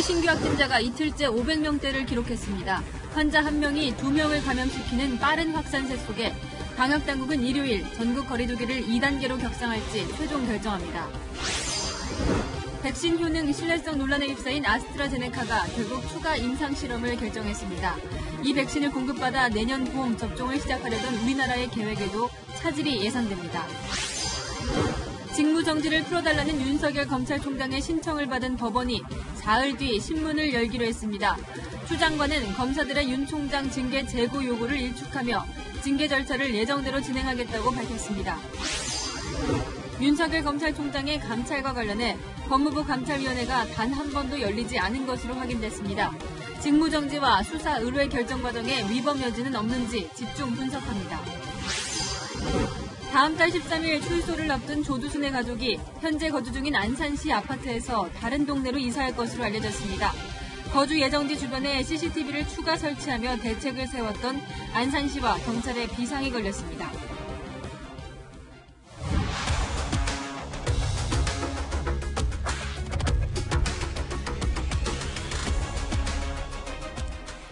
코로나19 신규 확진자가 이틀째 500명대를 기록했습니다. 환자 1명이 2명을 감염시키는 빠른 확산세 속에 방역당국은 일요일 전국 거리두기를 2단계로 격상할지 최종 결정합니다. 백신 효능 신뢰성 논란에 휩싸인 아스트라제네카가 결국 추가 임상실험을 결정했습니다. 이 백신을 공급받아 내년 봄 접종을 시작하려던 우리나라의 계획에도 차질이 예상됩니다. 직무정지를 풀어달라는 윤석열 검찰총장의 신청을 받은 법원이 사흘 뒤 신문을 열기로 했습니다. 추 장관은 검사들의 윤 총장 징계 재고 요구를 일축하며 징계 절차를 예정대로 진행하겠다고 밝혔습니다. 윤석열 검찰총장의 감찰과 관련해 법무부 감찰위원회가 단 한 번도 열리지 않은 것으로 확인됐습니다. 직무정지와 수사 의뢰 결정 과정에 위법 여지는 없는지 집중 분석합니다. 다음 달 13일 출소를 앞둔 조두순의 가족이 현재 거주 중인 안산시 아파트에서 다른 동네로 이사할 것으로 알려졌습니다. 거주 예정지 주변에 CCTV를 추가 설치하며 대책을 세웠던 안산시와 경찰에 비상이 걸렸습니다.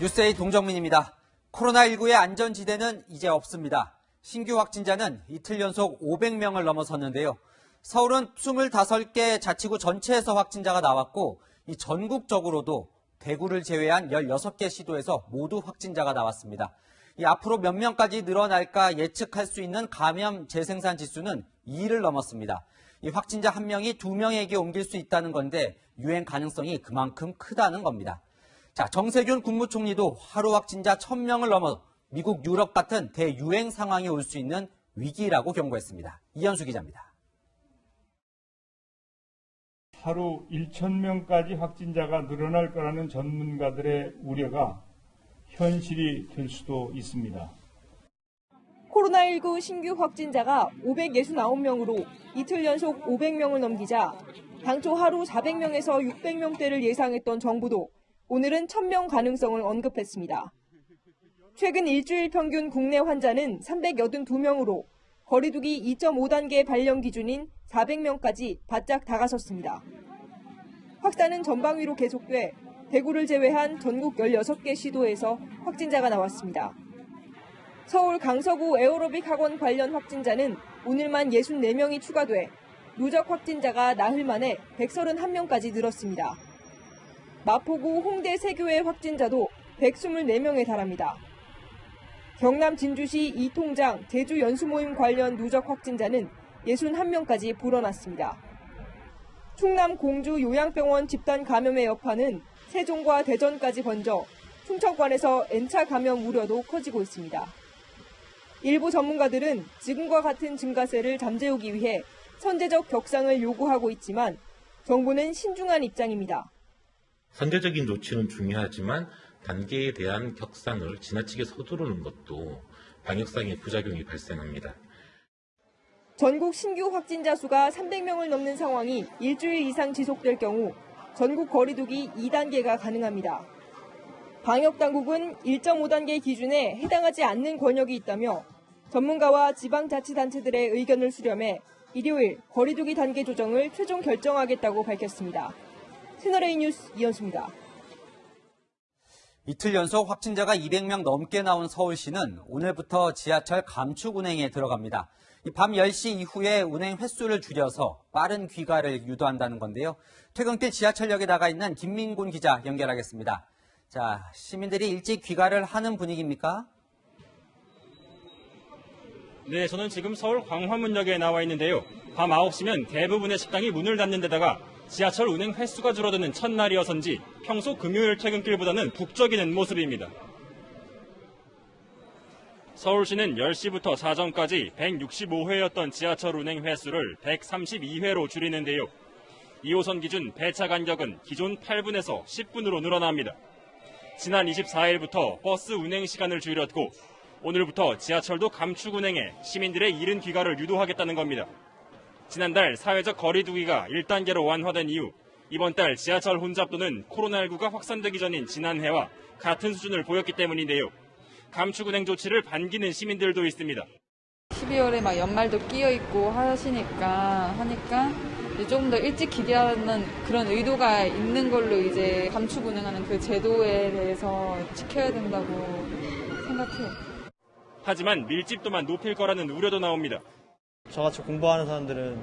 뉴스에이 동정민입니다. 코로나19의 안전지대는 이제 없습니다. 신규 확진자는 이틀 연속 500명을 넘어섰는데요. 서울은 25개 자치구 전체에서 확진자가 나왔고 이 전국적으로도 대구를 제외한 16개 시도에서 모두 확진자가 나왔습니다. 이 앞으로 몇 명까지 늘어날까 예측할 수 있는 감염 재생산 지수는 2를 넘었습니다. 이 확진자 1명이 2명에게 옮길 수 있다는 건데 유행 가능성이 그만큼 크다는 겁니다. 자, 정세균 국무총리도 하루 확진자 1000명을 넘어 미국, 유럽 같은 대유행 상황이 올 수 있는 위기라고 경고했습니다. 이현수 기자입니다. 하루 1000명까지 확진자가 늘어날 거라는 전문가들의 우려가 현실이 될 수도 있습니다. 코로나19 신규 확진자가 569명으로 이틀 연속 500명을 넘기자 당초 하루 400명에서 600명대를 예상했던 정부도 오늘은 1000명 가능성을 언급했습니다. 최근 일주일 평균 국내 환자는 382명으로 거리두기 2.5단계 발령 기준인 400명까지 바짝 다가섰습니다. 확산은 전방위로 계속돼 대구를 제외한 전국 16개 시도에서 확진자가 나왔습니다. 서울 강서구 에어로빅 학원 관련 확진자는 오늘만 64명이 추가돼 누적 확진자가 나흘 만에 131명까지 늘었습니다. 마포구 홍대 세교회 확진자도 124명에 달합니다. 경남 진주시 이통장 제주 연수모임 관련 누적 확진자는 61명까지 불어났습니다. 충남 공주 요양병원 집단 감염의 여파는 세종과 대전까지 번져 충청권에서 N차 감염 우려도 커지고 있습니다. 일부 전문가들은 지금과 같은 증가세를 잠재우기 위해 선제적 격상을 요구하고 있지만 정부는 신중한 입장입니다. 선제적인 조치는 중요하지만 단계에 대한 격상을 지나치게 서두르는 것도 방역상의 부작용이 발생합니다. 전국 신규 확진자 수가 300명을 넘는 상황이 일주일 이상 지속될 경우 전국 거리두기 2단계가 가능합니다. 방역당국은 1.5단계 기준에 해당하지 않는 권역이 있다며 전문가와 지방자치단체들의 의견을 수렴해 일요일 거리두기 단계 조정을 최종 결정하겠다고 밝혔습니다. 채널A 뉴스 이현수입니다. 이틀 연속 확진자가 200명 넘게 나온 서울시는 오늘부터 지하철 감축 운행에 들어갑니다. 밤 10시 이후에 운행 횟수를 줄여서 빠른 귀가를 유도한다는 건데요. 퇴근길 지하철역에 나가 있는 김민곤 기자 연결하겠습니다. 자, 시민들이 일찍 귀가를 하는 분위기입니까? 네, 저는 지금 서울 광화문역에 나와 있는데요. 밤 9시면 대부분의 식당이 문을 닫는 데다가 지하철 운행 횟수가 줄어드는 첫날이어서인지 평소 금요일 퇴근길보다는 북적이는 모습입니다. 서울시는 10시부터 사전까지 165회였던 지하철 운행 횟수를 132회로 줄이는데요. 2호선 기준 배차 간격은 기존 8분에서 10분으로 늘어납니다. 지난 24일부터 버스 운행 시간을 줄였고 오늘부터 지하철도 감축 운행해 시민들의 이른 귀가를 유도하겠다는 겁니다. 지난달 사회적 거리두기가 1단계로 완화된 이후 이번 달 지하철 혼잡도는 코로나19가 확산되기 전인 지난해와 같은 수준을 보였기 때문인데요. 감축 운행 조치를 반기는 시민들도 있습니다. 12월에 막 연말도 끼어 있고 하니까 이제 조금 더 일찍 기기하는 그런 의도가 있는 걸로 이제 감축 운행하는 그 제도에 대해서 지켜야 된다고 생각해요. 하지만 밀집도만 높일 거라는 우려도 나옵니다. 저같이 공부하는 사람들은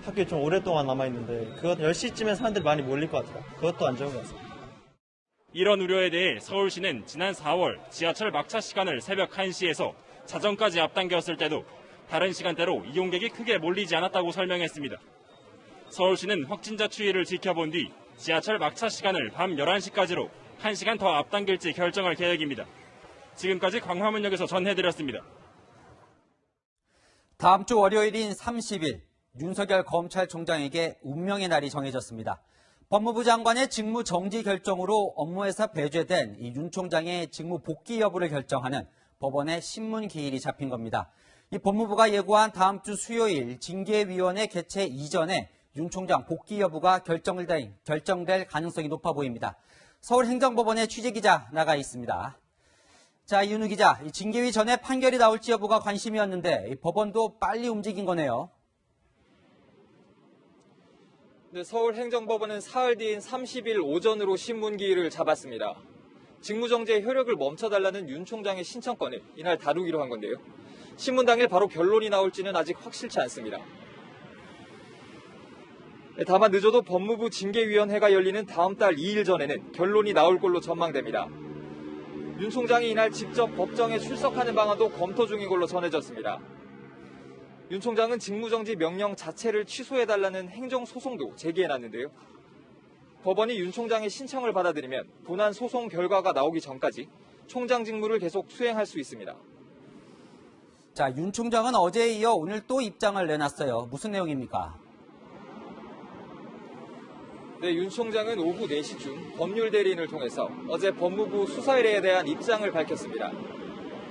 학교에 좀 오랫동안 남아있는데 그것 10시쯤에 사람들이 많이 몰릴 것 같아요. 그것도 안 좋은 것 같습니다. 이런 우려에 대해 서울시는 지난 4월 지하철 막차 시간을 새벽 1시에서 자정까지 앞당겼을 때도 다른 시간대로 이용객이 크게 몰리지 않았다고 설명했습니다. 서울시는 확진자 추이를 지켜본 뒤 지하철 막차 시간을 밤 11시까지로 1시간 더 앞당길지 결정할 계획입니다. 지금까지 광화문역에서 전해드렸습니다. 다음 주 월요일인 30일 윤석열 검찰총장에게 운명의 날이 정해졌습니다. 법무부 장관의 직무 정지 결정으로 업무에서 배제된 이 윤 총장의 직무 복귀 여부를 결정하는 법원의 신문 기일이 잡힌 겁니다. 이 법무부가 예고한 다음 주 수요일 징계위원회 개최 이전에 윤 총장 복귀 여부가 결정될 가능성이 높아 보입니다. 서울행정법원의 취재기자 나가 있습니다. 자, 이윤우 기자, 이 징계위 전에 판결이 나올지 여부가 관심이었는데 이 법원도 빨리 움직인 거네요. 네, 서울행정법원은 사흘 뒤인 30일 오전으로 신문기일을 잡았습니다. 직무정지의 효력을 멈춰달라는 윤 총장의 신청권을 이날 다루기로 한 건데요. 신문 당일 바로 결론이 나올지는 아직 확실치 않습니다. 다만 늦어도 법무부 징계위원회가 열리는 다음 달 2일 전에는 결론이 나올 걸로 전망됩니다. 윤 총장이 이날 직접 법정에 출석하는 방안도 검토 중인 걸로 전해졌습니다. 윤 총장은 직무정지 명령 자체를 취소해달라는 행정소송도 제기해놨는데요. 법원이 윤 총장의 신청을 받아들이면 본안 소송 결과가 나오기 전까지 총장 직무를 계속 수행할 수 있습니다. 자, 윤 총장은 어제에 이어 오늘 또 입장을 내놨어요. 무슨 내용입니까? 네, 윤 총장은 오후 4시쯤 법률 대리인을 통해서 어제 법무부 수사 의뢰에 대한 입장을 밝혔습니다.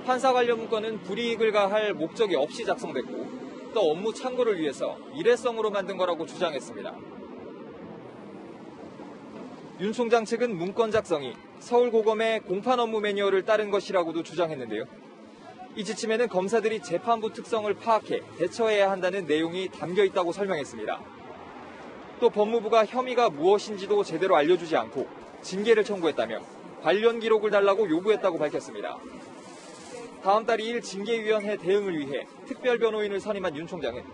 판사 관련 문건은 불이익을 가할 목적이 없이 작성됐고 또 업무 참고를 위해서 일회성으로 만든 거라고 주장했습니다. 윤 총장 측은 문건 작성이 서울고검의 공판 업무 매뉴얼을 따른 것이라고도 주장했는데요. 이 지침에는 검사들이 재판부 특성을 파악해 대처해야 한다는 내용이 담겨 있다고 설명했습니다. 또 법무부가 혐의가 무엇인지도 제대로 알려주지 않고 징계를 청구했다며 관련 기록을 달라고 요구했다고 밝혔습니다. 다음 달 2일 징계위원회 대응을 위해 특별변호인을 선임한 윤 총장은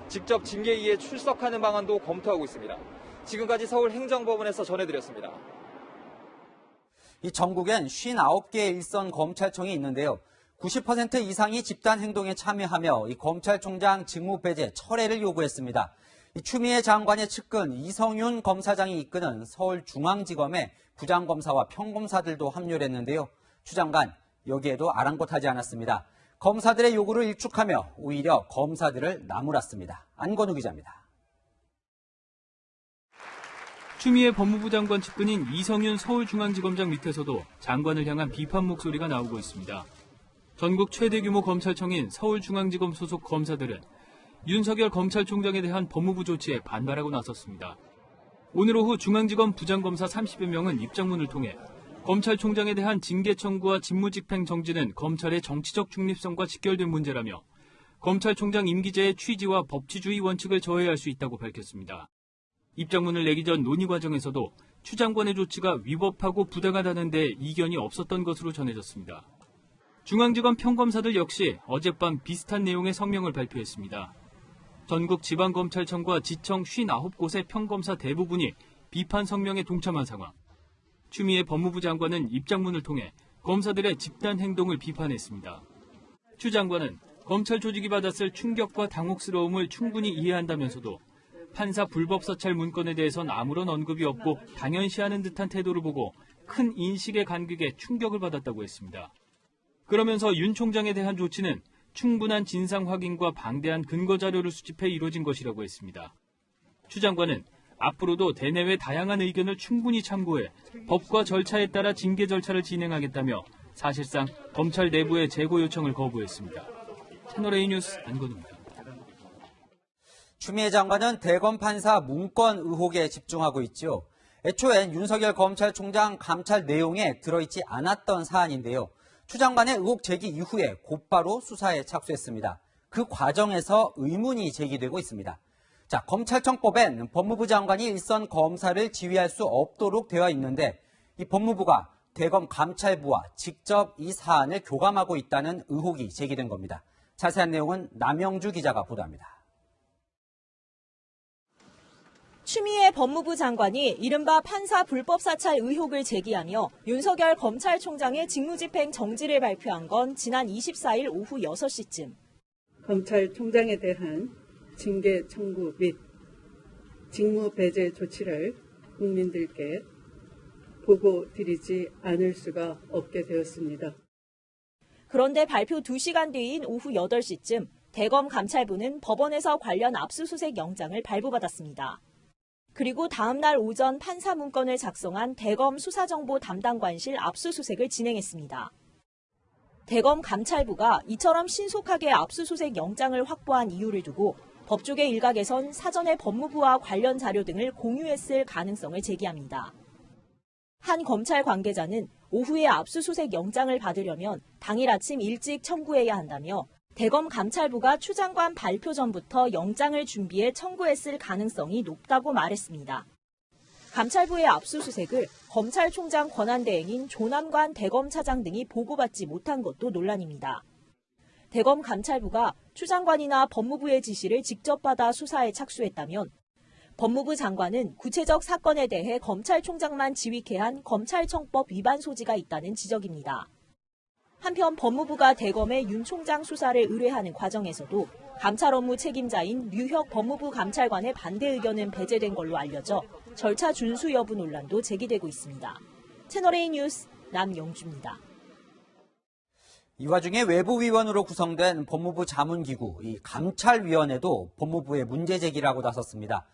직접 징계위에 출석하는 방안도 검토하고 있습니다. 지금까지 서울행정법원에서 전해드렸습니다. 이 전국엔 59개의 일선 검찰청이 있는데요. 90% 이상이 집단 행동에 참여하며 이 검찰총장 직무 배제 철회를 요구했습니다. 이 추미애 장관의 측근 이성윤 검사장이 이끄는 서울중앙지검에 부장검사와 평검사들도 합류를 했는데요. 추 장관 여기에도 아랑곳하지 않았습니다. 검사들의 요구를 일축하며 오히려 검사들을 나무랐습니다. 안건우 기자입니다. 추미애 법무부 장관 측근인 이성윤 서울중앙지검장 밑에서도 장관을 향한 비판 목소리가 나오고 있습니다. 전국 최대 규모 검찰청인 서울중앙지검 소속 검사들은 윤석열 검찰총장에 대한 법무부 조치에 반발하고 나섰습니다. 오늘 오후 중앙지검 부장검사 30여 명은 입장문을 통해 검찰총장에 대한 징계 청구와 직무집행 정지는 검찰의 정치적 중립성과 직결된 문제라며 검찰총장 임기제의 취지와 법치주의 원칙을 저해할 수 있다고 밝혔습니다. 입장문을 내기 전 논의 과정에서도 추 장관의 조치가 위법하고 부당하다는 데 이견이 없었던 것으로 전해졌습니다. 중앙지검 평검사들 역시 어젯밤 비슷한 내용의 성명을 발표했습니다. 전국 지방검찰청과 지청 59곳의 평검사 대부분이 비판 성명에 동참한 상황. 추미애 법무부 장관은 입장문을 통해 검사들의 집단 행동을 비판했습니다. 추 장관은 검찰 조직이 받았을 충격과 당혹스러움을 충분히 이해한다면서도 판사 불법 사찰 문건에 대해선 아무런 언급이 없고 당연시하는 듯한 태도를 보고 큰 인식의 간극에 충격을 받았다고 했습니다. 그러면서 윤 총장에 대한 조치는 충분한 진상 확인과 방대한 근거 자료를 수집해 이뤄진 것이라고 했습니다. 추 장관은 앞으로도 대내외 다양한 의견을 충분히 참고해 법과 절차에 따라 징계 절차를 진행하겠다며 사실상 검찰 내부의 재고 요청을 거부했습니다. 채널A 뉴스 안건우입니다. 추미애 장관은 대검 판사 문건 의혹에 집중하고 있죠. 애초엔 윤석열 검찰총장 감찰 내용에 들어있지 않았던 사안인데요. 추 장관의 의혹 제기 이후에 곧바로 수사에 착수했습니다. 그 과정에서 의문이 제기되고 있습니다. 자, 검찰청법엔 법무부 장관이 일선 검사를 지휘할 수 없도록 되어 있는데 이 법무부가 대검 감찰부와 직접 이 사안을 교감하고 있다는 의혹이 제기된 겁니다. 자세한 내용은 남영주 기자가 보도합니다. 추미애 법무부 장관이 이른바 판사 불법 사찰 의혹을 제기하며 윤석열 검찰총장의 직무집행 정지를 발표한 건 지난 24일 오후 6시쯤. 검찰총장에 대한 징계 청구 및 직무 배제 조치를 국민들께 보고드리지 않을 수가 없게 되었습니다. 그런데 발표 2시간 뒤인 오후 8시쯤 대검 감찰부는 법원에서 관련 압수수색 영장을 발부받았습니다. 그리고 다음 날 오전 판사 문건을 작성한 대검 수사정보 담당관실 압수수색을 진행했습니다. 대검 감찰부가 이처럼 신속하게 압수수색 영장을 확보한 이유를 두고 법조계 일각에선 사전에 법무부와 관련 자료 등을 공유했을 가능성을 제기합니다. 한 검찰 관계자는 오후에 압수수색 영장을 받으려면 당일 아침 일찍 청구해야 한다며 대검 감찰부가 추 장관 발표 전부터 영장을 준비해 청구했을 가능성이 높다고 말했습니다. 감찰부의 압수수색을 검찰총장 권한대행인 조남관 대검차장 등이 보고받지 못한 것도 논란입니다. 대검 감찰부가 추 장관이나 법무부의 지시를 직접 받아 수사에 착수했다면 법무부 장관은 구체적 사건에 대해 검찰총장만 지휘케 한 검찰청법 위반 소지가 있다는 지적입니다. 한편 법무부가 대검에 윤 총장 수사를 의뢰하는 과정에서도 감찰 업무 책임자인 류혁 법무부 감찰관의 반대 의견은 배제된 걸로 알려져 절차 준수 여부 논란도 제기되고 있습니다. 채널A 뉴스 남영주입니다. 이 와중에 외부위원으로 구성된 법무부 자문기구, 이 감찰위원회도 법무부의 문제 제기를 하고 나섰습니다.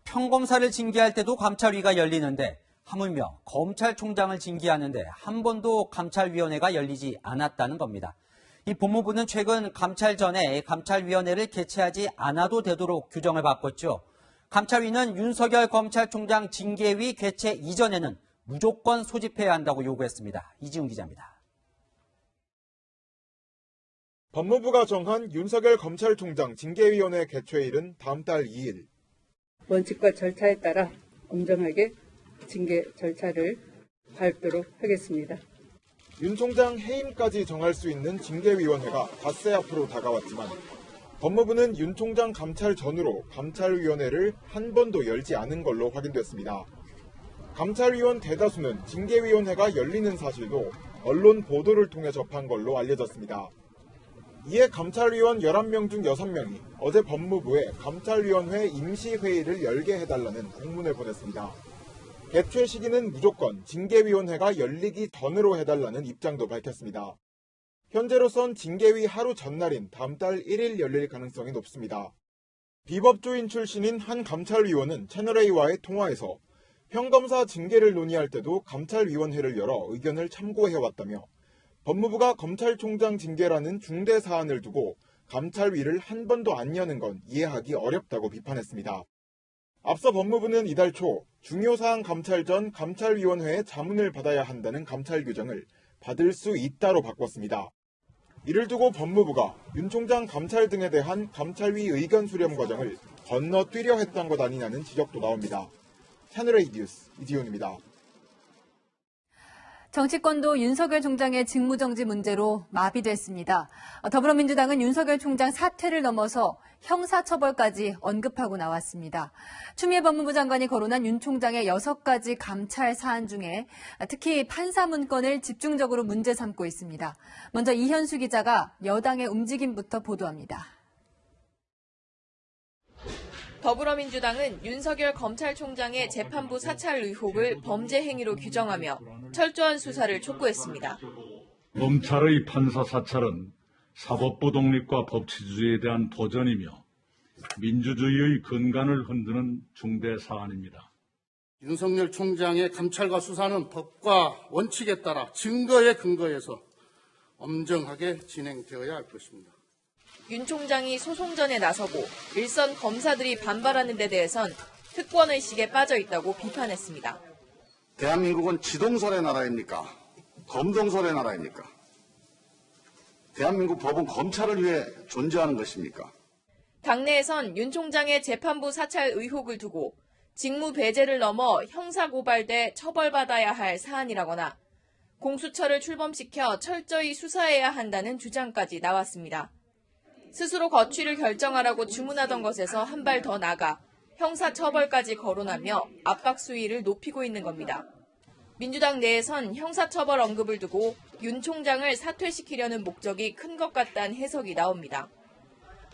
평검사를 징계할 때도 감찰위가 열리는데 하물며 검찰총장을 징계하는데 한 번도 감찰위원회가 열리지 않았다는 겁니다. 이 법무부는 최근 감찰 전에 감찰위원회를 개최하지 않아도 되도록 규정을 바꿨죠. 감찰위는 윤석열 검찰총장 징계위 개최 이전에는 무조건 소집해야 한다고 요구했습니다. 이지훈 기자입니다. 법무부가 정한 윤석열 검찰총장 징계위원회 개최일은 다음 달 2일. 원칙과 절차에 따라 엄정하게 징계 절차를 밟도록 하겠습니다. 윤 총장 해임까지 정할 수 있는 징계위원회가 닷새 앞으로 다가왔지만 법무부는 윤 총장 감찰 전후로 감찰위원회를 한 번도 열지 않은 걸로 확인됐습니다. 감찰위원 대다수는 징계위원회가 열리는 사실도 언론 보도를 통해 접한 걸로 알려졌습니다. 이에 감찰위원 11명 중 6명이 어제 법무부에 감찰위원회 임시회의를 열게 해달라는 공문을 보냈습니다. 개최 시기는 무조건 징계위원회가 열리기 전으로 해달라는 입장도 밝혔습니다. 현재로선 징계위 하루 전날인 다음 달 1일 열릴 가능성이 높습니다. 비법조인 출신인 한 감찰위원은 채널A와의 통화에서 평검사 징계를 논의할 때도 감찰위원회를 열어 의견을 참고해왔다며 법무부가 검찰총장 징계라는 중대 사안을 두고 감찰위를 한 번도 안 여는 건 이해하기 어렵다고 비판했습니다. 앞서 법무부는 이달 초 중요 사안 감찰 전 감찰위원회의 자문을 받아야 한다는 감찰 규정을 받을 수 있다로 바꿨습니다. 이를 두고 법무부가 윤 총장 감찰 등에 대한 감찰위 의견 수렴 과정을 건너뛰려 했던 것 아니냐는 지적도 나옵니다. 채널A 뉴스 이지훈입니다. 정치권도 윤석열 총장의 직무정지 문제로 마비됐습니다. 더불어민주당은 윤석열 총장 사퇴를 넘어서 형사처벌까지 언급하고 나왔습니다. 추미애 법무부 장관이 거론한 윤 총장의 6가지 감찰 사안 중에 특히 판사 문건을 집중적으로 문제 삼고 있습니다. 먼저 이현수 기자가 여당의 움직임부터 보도합니다. 더불어민주당은 윤석열 검찰총장의 재판부 사찰 의혹을 범죄 행위로 규정하며 철저한 수사를 촉구했습니다. 검찰의 판사 사찰은 사법부 독립과 법치주의에 대한 도전이며 민주주의의 근간을 흔드는 중대 사안입니다. 윤석열 총장의 감찰과 수사는 법과 원칙에 따라 증거에 근거해서 엄정하게 진행되어야 할 것입니다. 윤 총장이 소송전에 나서고 일선 검사들이 반발하는 데 대해선 특권의식에 빠져 있다고 비판했습니다. 대한민국은 지동설의 나라입니까? 검동설의 나라입니까? 대한민국 법은 검찰을 위해 존재하는 것입니까? 당내에선 윤 총장의 재판부 사찰 의혹을 두고 직무 배제를 넘어 형사고발돼 처벌받아야 할 사안이라거나 공수처를 출범시켜 철저히 수사해야 한다는 주장까지 나왔습니다. 스스로 거취를 결정하라고 주문하던 것에서 한 발 더 나가 형사처벌까지 거론하며 압박 수위를 높이고 있는 겁니다. 민주당 내에선 형사처벌 언급을 두고 윤 총장을 사퇴시키려는 목적이 큰 것 같다는 해석이 나옵니다.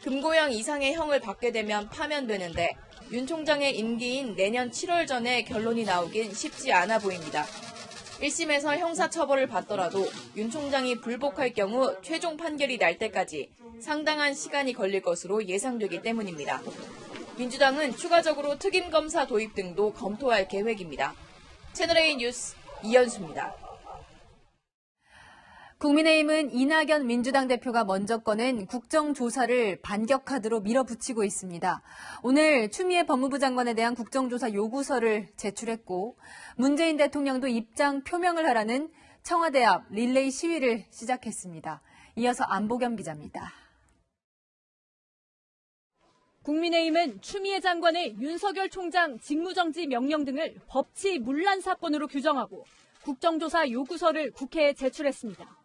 금고형 이상의 형을 받게 되면 파면되는데 윤 총장의 임기인 내년 7월 전에 결론이 나오긴 쉽지 않아 보입니다. 1심에서 형사처벌을 받더라도 윤 총장이 불복할 경우 최종 판결이 날 때까지 상당한 시간이 걸릴 것으로 예상되기 때문입니다. 민주당은 추가적으로 특임검사 도입 등도 검토할 계획입니다. 채널A 뉴스 이현수입니다. 국민의힘은 이낙연 민주당 대표가 먼저 꺼낸 국정조사를 반격카드로 밀어붙이고 있습니다. 오늘 추미애 법무부 장관에 대한 국정조사 요구서를 제출했고 문재인 대통령도 입장 표명을 하라는 청와대 앞 릴레이 시위를 시작했습니다. 이어서 안보겸 기자입니다. 국민의힘은 추미애 장관의 윤석열 총장 직무정지 명령 등을 법치 문란 사건으로 규정하고 국정조사 요구서를 국회에 제출했습니다.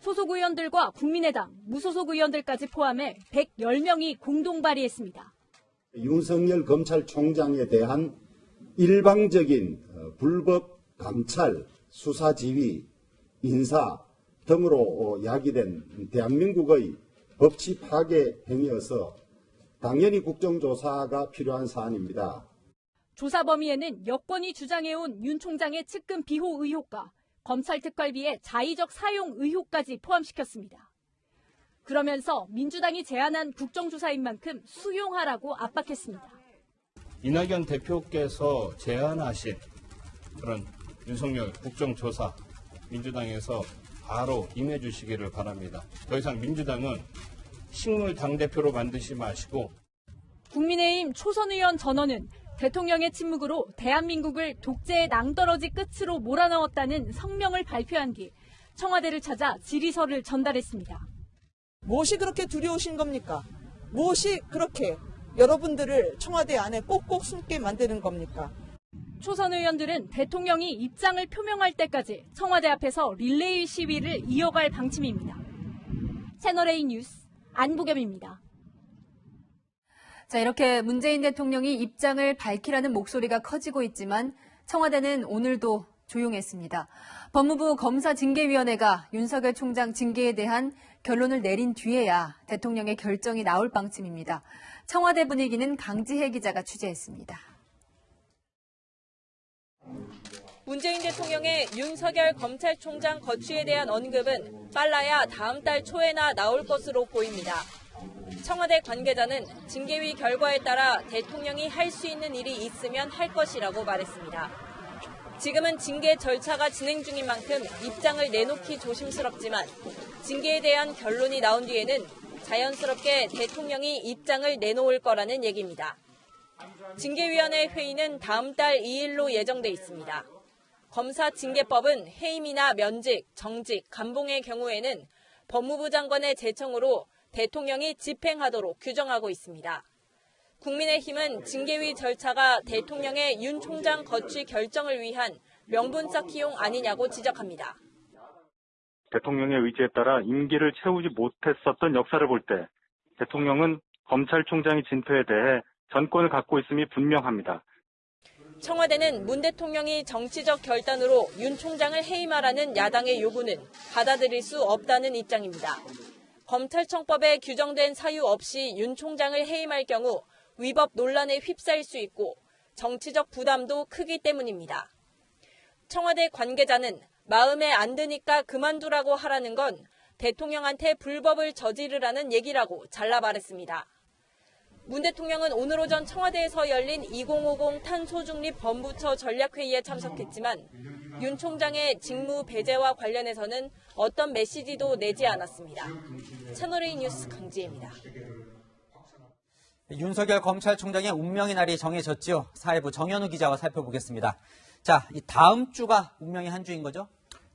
소속 의원들과 국민의당, 무소속 의원들까지 포함해 110명이 공동 발의했습니다. 윤석열 검찰총장에 대한 일방적인 불법 감찰, 수사 지휘, 인사 등으로 야기된 대한민국의 법치 파괴 행위여서 당연히 국정조사가 필요한 사안입니다. 조사 범위에는 여권이 주장해온 윤 총장의 측근 비호 의혹과 검찰 특활비의 자의적 사용 의혹까지 포함시켰습니다. 그러면서 민주당이 제안한 국정조사인 만큼 수용하라고 압박했습니다. 이낙연 대표께서 제안하신 그런 윤석열 국정조사 민주당에서 바로 임해 주시기를 바랍니다. 더 이상 민주당은 식물 당대표로 만드지 마시고. 국민의힘 초선 의원 전원은 대통령의 침묵으로 대한민국을 독재의 낭떠러지 끝으로 몰아넣었다는 성명을 발표한 뒤 청와대를 찾아 질의서를 전달했습니다. 무엇이 그렇게 두려우신 겁니까? 무엇이 그렇게 여러분들을 청와대 안에 꼭꼭 숨게 만드는 겁니까? 초선 의원들은 대통령이 입장을 표명할 때까지 청와대 앞에서 릴레이 시위를 이어갈 방침입니다. 채널A 뉴스 안보겸입니다. 자, 이렇게 문재인 대통령이 입장을 밝히라는 목소리가 커지고 있지만 청와대는 오늘도 조용했습니다. 법무부 검사징계위원회가 윤석열 총장 징계에 대한 결론을 내린 뒤에야 대통령의 결정이 나올 방침입니다. 청와대 분위기는 강지혜 기자가 취재했습니다. 문재인 대통령의 윤석열 검찰총장 거취에 대한 언급은 빨라야 다음 달 초에나 나올 것으로 보입니다. 청와대 관계자는 징계위 결과에 따라 대통령이 할 수 있는 일이 있으면 할 것이라고 말했습니다. 지금은 징계 절차가 진행 중인 만큼 입장을 내놓기 조심스럽지만 징계에 대한 결론이 나온 뒤에는 자연스럽게 대통령이 입장을 내놓을 거라는 얘기입니다. 징계위원회 회의는 다음 달 2일로 예정돼 있습니다. 검사징계법은 해임이나 면직, 정직, 감봉의 경우에는 법무부 장관의 제청으로 대통령이 집행하도록 규정하고 있습니다. 국민의힘은 징계위 절차가 대통령의 윤 총장 거취 결정을 위한 명분 쌓기용 아니냐고 지적합니다. 대통령의 의지에 따라 임기를 채우지 못했었던 역사를 볼 때 대통령은 검찰총장의 진퇴에 대해 전권을 갖고 있음이 분명합니다. 청와대는 문 대통령이 정치적 결단으로 윤 총장을 해임하라는 야당의 요구는 받아들일 수 없다는 입장입니다. 검찰청법에 규정된 사유 없이 윤 총장을 해임할 경우 위법 논란에 휩싸일 수 있고 정치적 부담도 크기 때문입니다. 청와대 관계자는 마음에 안 드니까 그만두라고 하라는 건 대통령한테 불법을 저지르라는 얘기라고 잘라 말했습니다. 문 대통령은 오늘 오전 청와대에서 열린 2050 탄소중립 범부처 전략회의에 참석했지만 윤 총장의 직무 배제와 관련해서는 어떤 메시지도 내지 않았습니다. 채널A 뉴스 강지혜입니다. 윤석열 검찰총장의 운명의 날이 정해졌지요. 사회부 정현우 기자와 살펴보겠습니다. 자, 이 다음 주가 운명의 한 주인 거죠?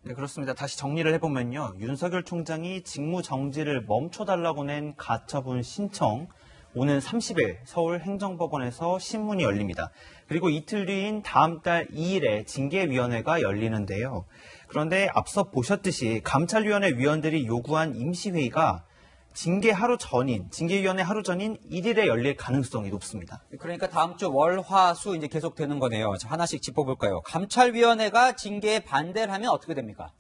네, 그렇습니다. 다시 정리를 해보면요. 윤석열 총장이 직무 정지를 멈춰달라고 낸 가처분 신청, 오는 30일 서울행정법원에서 신문이 열립니다. 그리고 이틀 뒤인 다음 달 2일에 징계위원회가 열리는데요. 그런데 앞서 보셨듯이 감찰위원회 위원들이 요구한 임시회의가 징계위원회 하루 전인 1일에 열릴 가능성이 높습니다. 그러니까 다음 주 월, 화, 수 이제 계속 되는 거네요. 자, 하나씩 짚어볼까요? 감찰위원회가 징계에 반대를 하면 어떻게 됩니까?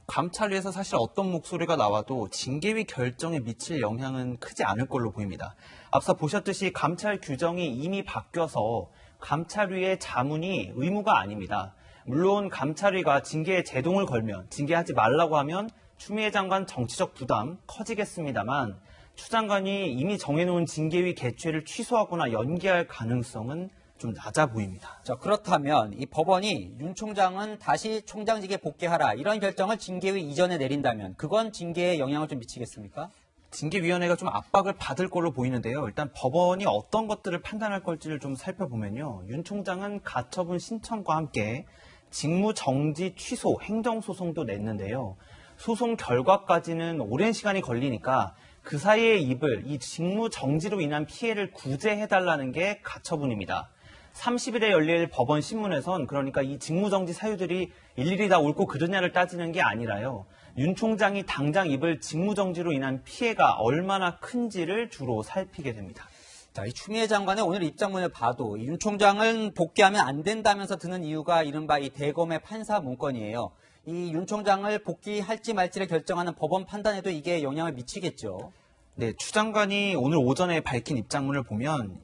감찰위에서 사실 어떤 목소리가 나와도 징계위 결정에 미칠 영향은 크지 않을 걸로 보입니다. 앞서 보셨듯이 감찰 규정이 이미 바뀌어서 감찰위의 자문이 의무가 아닙니다. 물론 감찰위가 징계에 제동을 걸면, 징계하지 말라고 하면 추미애 장관 정치적 부담 커지겠습니다만 추 장관이 이미 정해놓은 징계위 개최를 취소하거나 연기할 가능성은 좀 낮아 보입니다. 자, 그렇다면 이 법원이 윤 총장은 다시 총장직에 복귀하라 이런 결정을 징계위 이전에 내린다면 그건 징계에 영향을 좀 미치겠습니까? 징계위원회가 좀 압박을 받을 걸로 보이는데요. 일단 법원이 어떤 것들을 판단할 걸지를 좀 살펴보면요. 윤 총장은 가처분 신청과 함께 직무 정지 취소 행정소송도 냈는데요. 소송 결과까지는 오랜 시간이 걸리니까 그 사이에 이 직무 정지로 인한 피해를 구제해달라는 게 가처분입니다. 30일에 열릴 법원 신문에선 그러니까 이 직무정지 사유들이 일일이 다 옳고 그르냐를 따지는 게 아니라요. 윤 총장이 당장 입을 직무정지로 인한 피해가 얼마나 큰지를 주로 살피게 됩니다. 자, 이 추미애 장관의 오늘 입장문을 봐도 윤 총장은 복귀하면 안 된다면서 드는 이유가 이른바 이 대검의 판사 문건이에요. 이 윤 총장을 복귀할지 말지를 결정하는 법원 판단에도 이게 영향을 미치겠죠. 네, 추 장관이 오늘 오전에 밝힌 입장문을 보면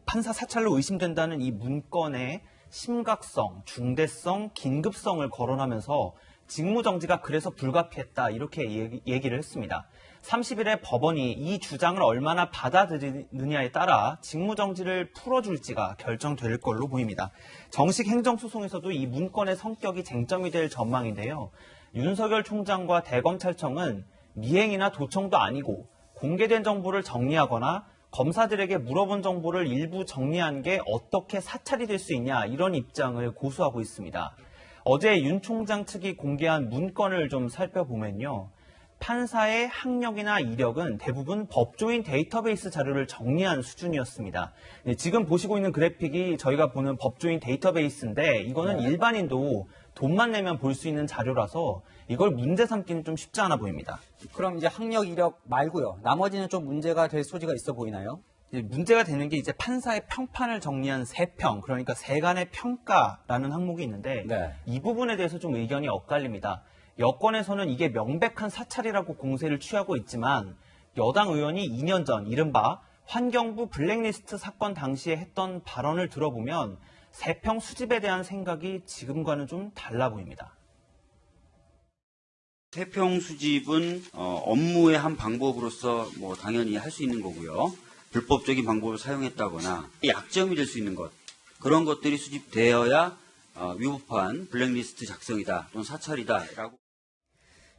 판사 사찰로 의심된다는 이 문건의 심각성, 중대성, 긴급성을 거론하면서 직무정지가 그래서 불가피했다 이렇게 얘기를 했습니다. 30일에 법원이 이 주장을 얼마나 받아들이느냐에 따라 직무정지를 풀어줄지가 결정될 걸로 보입니다. 정식 행정소송에서도 이 문건의 성격이 쟁점이 될 전망인데요. 윤석열 총장과 대검찰청은 미행이나 도청도 아니고 공개된 정보를 정리하거나 검사들에게 물어본 정보를 일부 정리한 게 어떻게 사찰이 될 수 있냐 이런 입장을 고수하고 있습니다. 어제 윤 총장 측이 공개한 문건을 좀 살펴보면요. 판사의 학력이나 이력은 대부분 법조인 데이터베이스 자료를 정리한 수준이었습니다. 지금 보시고 있는 그래픽이 저희가 보는 법조인 데이터베이스인데 이거는 일반인도 돈만 내면 볼 수 있는 자료라서 이걸 문제 삼기는 좀 쉽지 않아 보입니다. 그럼 이제 학력, 이력 말고요. 나머지는 좀 문제가 될 소지가 있어 보이나요? 문제가 되는 게 이제 판사의 평판을 정리한 세평, 그러니까 세간의 평가라는 항목이 있는데 이 부분에 대해서 좀 의견이 엇갈립니다. 여권에서는 이게 명백한 사찰이라고 공세를 취하고 있지만 여당 의원이 2년 전 이른바 환경부 블랙리스트 사건 당시에 했던 발언을 들어보면 세평 수집에 대한 생각이 지금과는 좀 달라 보입니다. 세평 수집은 업무의 한 방법으로서 당연히 할 수 있는 거고요. 불법적인 방법을 사용했다거나 약점이 될 수 있는 것, 그런 것들이 수집되어야 위법한 블랙리스트 작성이다 또는 사찰이다라고.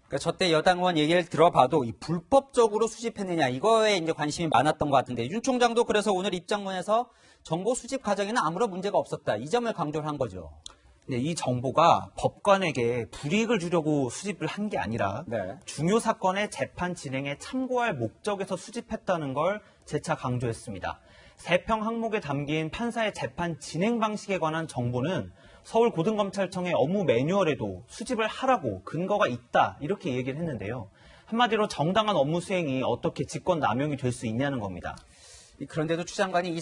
그러니까 저때 여당 의원 얘기를 들어봐도 이 불법적으로 수집했느냐 이거에 이제 관심이 많았던 것 같은데 윤 총장도 그래서 오늘 입장문에서 정보 수집 과정에는 아무런 문제가 없었다 이 점을 강조를 한 거죠. 네, 이 정보가 법관에게 불이익을 주려고 수집을 한 게 아니라 중요 사건의 재판 진행에 참고할 목적에서 수집했다는 걸 재차 강조했습니다. 세평 항목에 담긴 판사의 재판 진행 방식에 관한 정보는 서울고등검찰청의 업무 매뉴얼에도 수집을 하라고 근거가 있다 이렇게 얘기를 했는데요. 한마디로 정당한 업무 수행이 어떻게 직권 남용이 될 수 있냐는 겁니다. 그런데도 추 장관이 이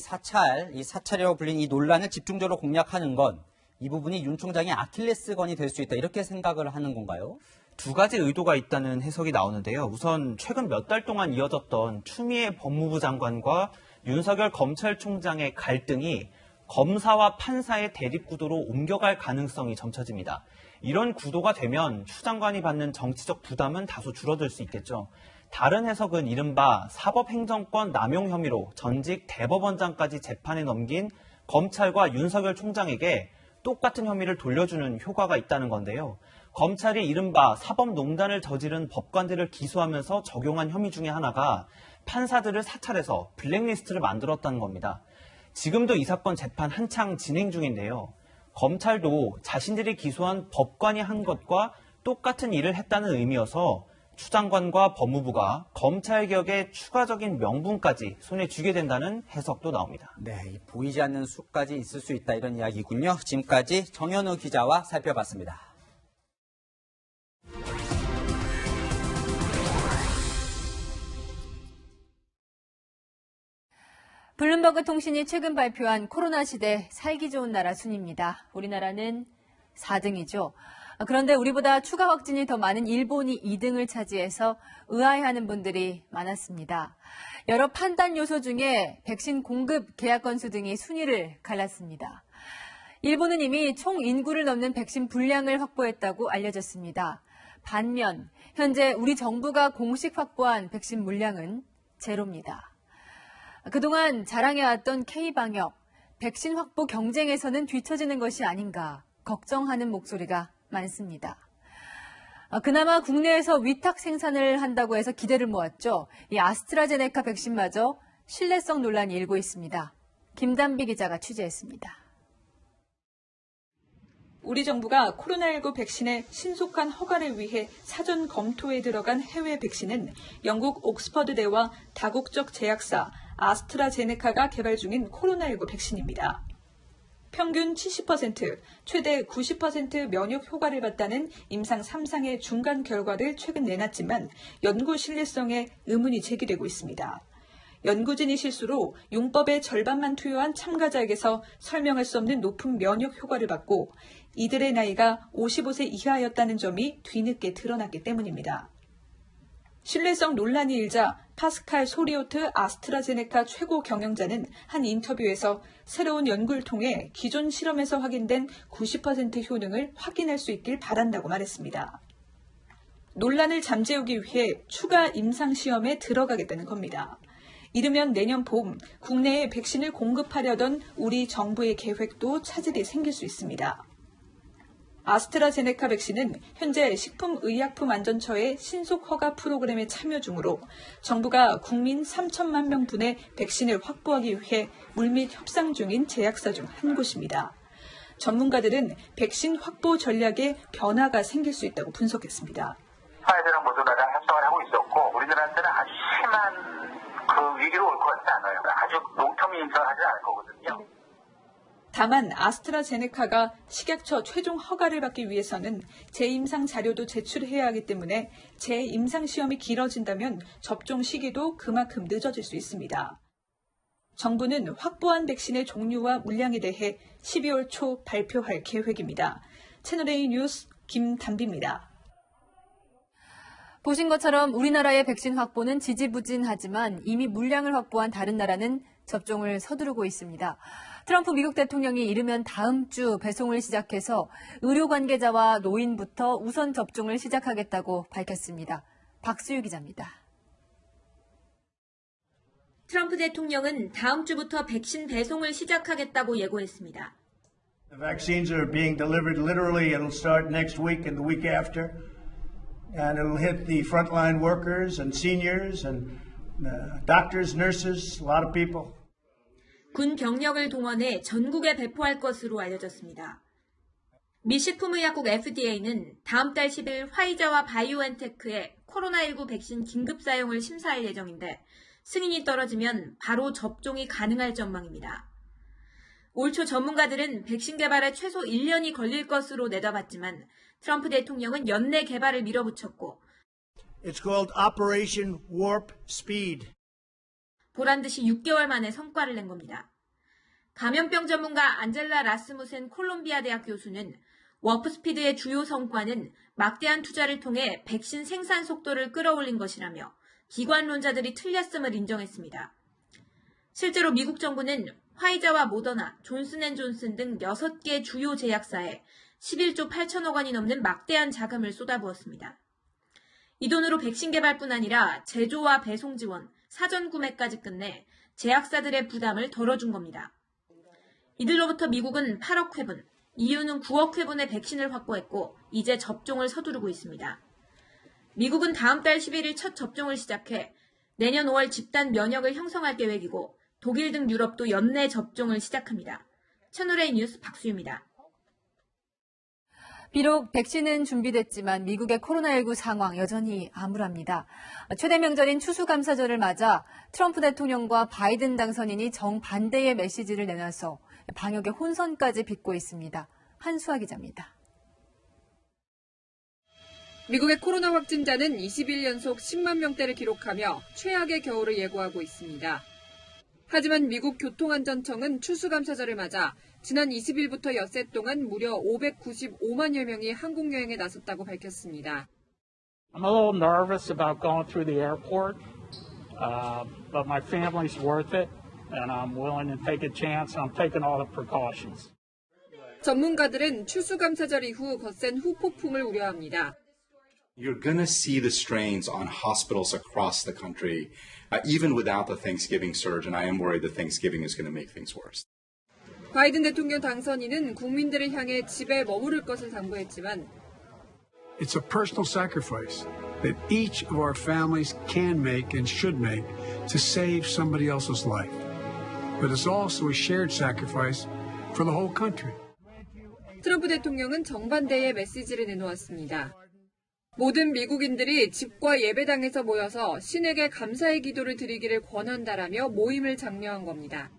사찰이라고 불린 이 논란을 집중적으로 공략하는 건 이 부분이 윤 총장의 아킬레스건이 될 수 있다 이렇게 생각을 하는 건가요? 두 가지 의도가 있다는 해석이 나오는데요. 우선 최근 몇 달 동안 이어졌던 추미애 법무부 장관과 윤석열 검찰총장의 갈등이 검사와 판사의 대립구도로 옮겨갈 가능성이 점쳐집니다. 이런 구도가 되면 추 장관이 받는 정치적 부담은 다소 줄어들 수 있겠죠. 다른 해석은 이른바 사법행정권 남용 혐의로 전직 대법원장까지 재판에 넘긴 검찰과 윤석열 총장에게 똑같은 혐의를 돌려주는 효과가 있다는 건데요. 검찰이 이른바 사법농단을 저지른 법관들을 기소하면서 적용한 혐의 중에 하나가 판사들을 사찰해서 블랙리스트를 만들었다는 겁니다. 지금도 이 사건 재판 한창 진행 중인데요. 검찰도 자신들이 기소한 법관이 한 것과 똑같은 일을 했다는 의미여서 추 장관과 법무부가 검찰개혁의 추가적인 명분까지 손에 쥐게 된다는 해석도 나옵니다. 네, 보이지 않는 수까지 있을 수 있다 이런 이야기군요. 지금까지 정현우 기자와 살펴봤습니다. 블룸버그 통신이 최근 발표한 코로나 시대 살기 좋은 나라 순입니다. 우리나라는 4등이죠. 그런데 우리보다 추가 확진이 더 많은 일본이 2등을 차지해서 의아해하는 분들이 많았습니다. 여러 판단 요소 중에 백신 공급 계약 건수 등이 순위를 갈랐습니다. 일본은 이미 총 인구를 넘는 백신 분량을 확보했다고 알려졌습니다. 반면 현재 우리 정부가 공식 확보한 백신 물량은 제로입니다. 그동안 자랑해왔던 K방역, 백신 확보 경쟁에서는 뒤처지는 것이 아닌가 걱정하는 목소리가 많습니다. 그나마 국내에서 위탁 생산을 한다고 해서 기대를 모았죠. 이 아스트라제네카 백신마저 신뢰성 논란이 일고 있습니다. 김단비 기자가 취재했습니다. 우리 정부가 코로나19 백신의 신속한 허가를 위해 사전 검토에 들어간 해외 백신은 영국 옥스퍼드대와 다국적 제약사 아스트라제네카가 개발 중인 코로나19 백신입니다. 평균 70%, 최대 90% 면역 효과를 봤다는 임상 3상의 중간 결과를 최근 내놨지만 연구 신뢰성에 의문이 제기되고 있습니다. 연구진이 실수로 용법의 절반만 투여한 참가자에게서 설명할 수 없는 높은 면역 효과를 받고 이들의 나이가 55세 이하였다는 점이 뒤늦게 드러났기 때문입니다. 신뢰성 논란이 일자 파스칼 소리오트 아스트라제네카 최고 경영자는 한 인터뷰에서 새로운 연구를 통해 기존 실험에서 확인된 90% 효능을 확인할 수 있길 바란다고 말했습니다. 논란을 잠재우기 위해 추가 임상시험에 들어가겠다는 겁니다. 이르면 내년 봄 국내에 백신을 공급하려던 우리 정부의 계획도 차질이 생길 수 있습니다. 아스트라제네카 백신은 현재 식품의약품안전처의 신속 허가 프로그램에 참여 중으로 정부가 국민 3천만 명분의 백신을 확보하기 위해 물밑 협상 중인 제약사 중 한 곳입니다. 전문가들은 백신 확보 전략에 변화가 생길 수 있다고 분석했습니다. 파이저랑 모더나랑 협상을 하고 있었고 우리나라한테는 아주 심한 그 위기로 올 것 같지 않아요. 아주 롱텀 인정하지 않을 거거든요. 다만 아스트라제네카가 식약처 최종 허가를 받기 위해서는 재임상 자료도 제출해야 하기 때문에 재임상 시험이 길어진다면 접종 시기도 그만큼 늦어질 수 있습니다. 정부는 확보한 백신의 종류와 물량에 대해 12월 초 발표할 계획입니다. 채널A 뉴스 김단비입니다. 보신 것처럼 우리나라의 백신 확보는 지지부진하지만 이미 물량을 확보한 다른 나라는 접종을 서두르고 있습니다. 트럼프 미국 대통령이 이르면 다음 주 배송을 시작해서 의료 관계자와 노인부터 우선 접종을 시작하겠다고 밝혔습니다. 박수유 기자입니다. 트럼프 대통령은 다음 주부터 백신 배송을 시작하겠다고 예고했습니다. The vaccines are being delivered literally. It'll start next week and the week after. And it'll hit the frontline workers and seniors and doctors, nurses, a lot of people. 군 병력을 동원해 전국에 배포할 것으로 알려졌습니다. 미 식품의약국 FDA는 다음 달 10일 화이자와 바이오엔테크의 코로나19 백신 긴급 사용을 심사할 예정인데 승인이 떨어지면 바로 접종이 가능할 전망입니다. 올 초 전문가들은 백신 개발에 최소 1년이 걸릴 것으로 내다봤지만 트럼프 대통령은 연내 개발을 밀어붙였고 It's called Operation Warp Speed. 보란듯이 6개월 만에 성과를 낸 겁니다. 감염병 전문가 안젤라 라스무센 콜롬비아 대학 교수는 워프스피드의 주요 성과는 막대한 투자를 통해 백신 생산 속도를 끌어올린 것이라며 기관론자들이 틀렸음을 인정했습니다. 실제로 미국 정부는 화이자와 모더나, 존슨앤존슨 등 6개 주요 제약사에 11조 8천억 원이 넘는 막대한 자금을 쏟아부었습니다. 이 돈으로 백신 개발뿐 아니라 제조와 배송 지원, 사전 구매까지 끝내 제약사들의 부담을 덜어준 겁니다. 이들로부터 미국은 8억 회분, EU는 9억 회분의 백신을 확보했고 이제 접종을 서두르고 있습니다. 미국은 다음 달 11일 첫 접종을 시작해 내년 5월 집단 면역을 형성할 계획이고 독일 등 유럽도 연내 접종을 시작합니다. 채널A 뉴스 박수유입니다. 비록 백신은 준비됐지만 미국의 코로나19 상황 여전히 암울합니다. 최대 명절인 추수감사절을 맞아 트럼프 대통령과 바이든 당선인이 정반대의 메시지를 내놔서 방역의 혼선까지 빚고 있습니다. 한수아 기자입니다. 미국의 코로나 확진자는 20일 연속 10만 명대를 기록하며 최악의 겨울을 예고하고 있습니다. 하지만 미국 교통안전청은 추수감사절을 맞아 지난 20일부터 엿새 동안 무려 595만여 명이 한국 여행에 나섰다고 밝혔습니다. I'm a little nervous about going through the airport, but my family's worth it, and I'm willing to take a chance. I'm taking all the precautions. 전문가들은 추수감사절 이후 거센 후폭풍을 우려합니다. You're going to see the strains on hospitals across the country, even without the Thanksgiving surge, and I am worried that Thanksgiving is going to make things worse. 바이든 대통령 당선인은 국민들을 향해 집에 머무를 것을 당부했지만 It's a personal sacrifice that each of our families can make and should make to save somebody else's life. But it's also a shared sacrifice for the whole country. 트럼프 대통령은 정반대의 메시지를 내놓았습니다. 모든 미국인들이 집과 예배당에서 모여서 신에게 감사의 기도를 드리기를 권한다라며 모임을 장려한 겁니다.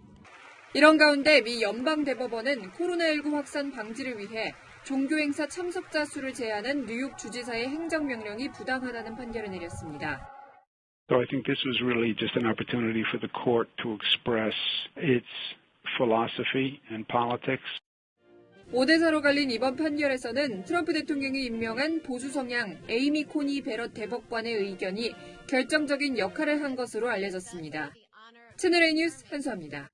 이런 가운데 미 연방대법원은 코로나19 확산 방지를 위해 종교행사 참석자 수를 제한한 뉴욕 주지사의 행정명령이 부당하다는 판결을 내렸습니다. So I think this was really just an opportunity for the court to express its philosophy and politics. 5대4로 갈린 이번 판결에서는 트럼프 대통령이 임명한 보수 성향 에이미 코니 베럿 대법관의 의견이 결정적인 역할을 한 것으로 알려졌습니다. 채널A 뉴스 한수아입니다.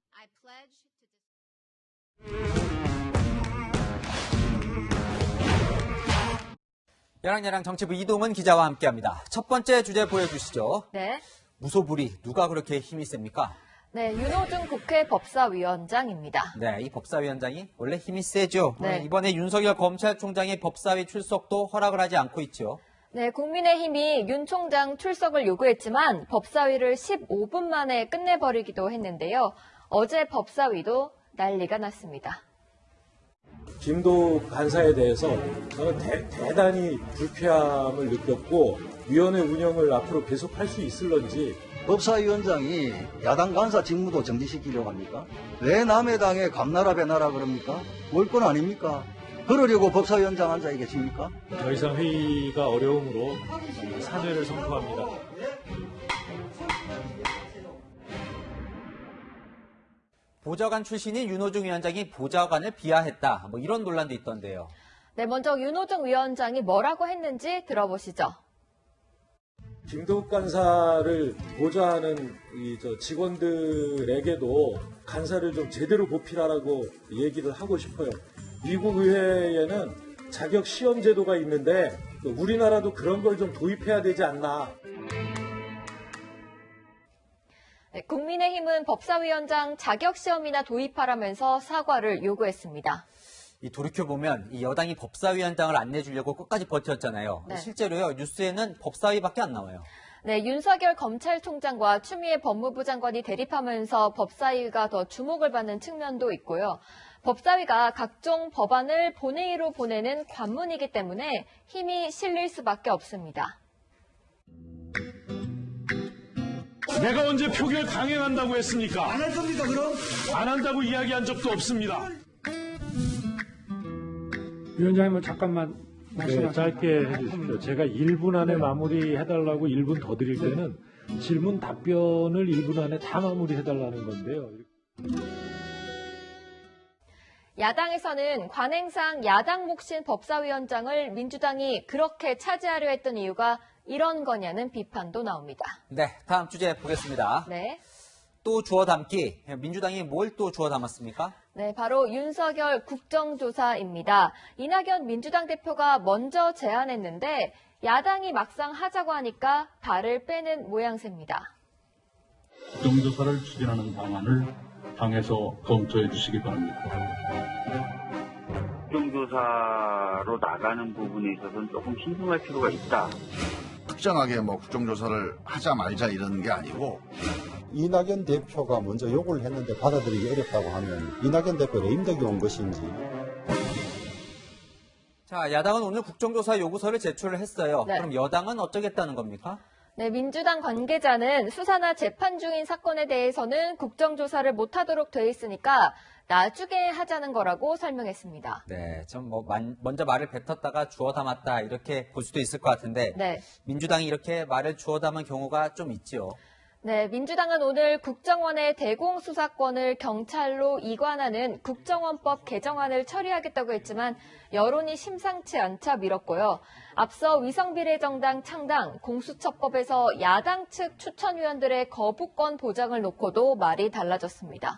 야랑야랑 정치부 이동은 기자와 함께합니다. 첫 번째 주제 보여주시죠. 네. 무소불위, 누가 그렇게 힘이 셉니까? 네, 윤호중 국회 법사위원장입니다. 네, 이 법사위원장이 원래 힘이 세죠. 네. 이번에 윤석열 검찰총장의 법사위 출석도 허락을 하지 않고 있죠. 네, 국민의힘이 윤 총장 출석을 요구했지만 법사위를 15분 만에 끝내버리기도 했는데요. 어제 법사위도 난리가 났습니다. 김도 간사에 대해서 저는 대단히 불쾌함을 느꼈고 위원회 운영을 앞으로 계속할 수 있을런지. 법사위원장이 야당 간사 직무도 정지시키려고 합니까? 왜 남의 당에 감나라 배나라 그럽니까? 월권 아닙니까? 그러려고 법사위원장 앉아 계십니까? 더 이상 회의가 어려움으로 사죄를 선포합니다. 보좌관 출신인 윤호중 위원장이 보좌관을 비하했다. 이런 논란도 있던데요. 네, 먼저 윤호중 위원장이 뭐라고 했는지 들어보시죠. 김도욱 간사를 보좌하는 직원들에게도 간사를 좀 제대로 보필하라고 얘기를 하고 싶어요. 미국 의회에는 자격 시험 제도가 있는데 우리나라도 그런 걸 좀 도입해야 되지 않나. 네, 국민의힘은 법사위원장 자격시험이나 도입하라면서 사과를 요구했습니다. 돌이켜보면 이 여당이 법사위원장을 안 내주려고 끝까지 버텼잖아요. 네. 실제로요, 뉴스에는 법사위밖에 안 나와요. 네, 윤석열 검찰총장과 추미애 법무부 장관이 대립하면서 법사위가 더 주목을 받는 측면도 있고요. 법사위가 각종 법안을 본회의로 보내는 관문이기 때문에 힘이 실릴 수밖에 없습니다. 내가 언제 표결 강행한다고 했습니까? 안 할 겁니까, 그럼? 안 한다고 이야기한 적도 없습니다. 위원장님 잠깐만 말씀하세요. 짧게 해주십시오. 제가 1분 안에 마무리해달라고 1분 더 드릴 때는 질문 답변을 1분 안에 다 마무리해달라는 건데요. 야당에서는 관행상 야당 몫인 법사위원장을 민주당이 그렇게 차지하려 했던 이유가 이런 거냐는 비판도 나옵니다. 네, 다음 주제 보겠습니다. 네. 또 주워 담기. 민주당이 뭘 또 주워 담았습니까? 네, 바로 윤석열 국정조사입니다. 이낙연 민주당 대표가 먼저 제안했는데 야당이 막상 하자고 하니까 발을 빼는 모양새입니다. 국정조사를 추진하는 방안을 당에서 검토해 주시기 바랍니다. 국정조사로 나가는 부분에 있어서는 조금 신중할 필요가 있다. 특정하게 국정조사를 하자 말자 이런 게 아니고 이낙연 대표가 먼저 요구를 했는데 받아들이기 어렵다고 하면 이낙연 대표 레임덕이 온 것인지 자, 야당은 오늘 국정조사 요구서를 제출을 했어요. 네. 그럼 여당은 어쩌겠다는 겁니까? 네, 민주당 관계자는 수사나 재판 중인 사건에 대해서는 국정조사를 못하도록 돼 있으니까 나중에 하자는 거라고 설명했습니다. 네, 좀 먼저 말을 뱉었다가 주워 담았다 이렇게 볼 수도 있을 것 같은데 네. 민주당이 이렇게 말을 주워 담은 경우가 좀 있죠. 네, 민주당은 오늘 국정원의 대공수사권을 경찰로 이관하는 국정원법 개정안을 처리하겠다고 했지만 여론이 심상치 않자 미뤘고요. 앞서 위성비례정당 창당, 공수처법에서 야당 측 추천위원들의 거부권 보장을 놓고도 말이 달라졌습니다.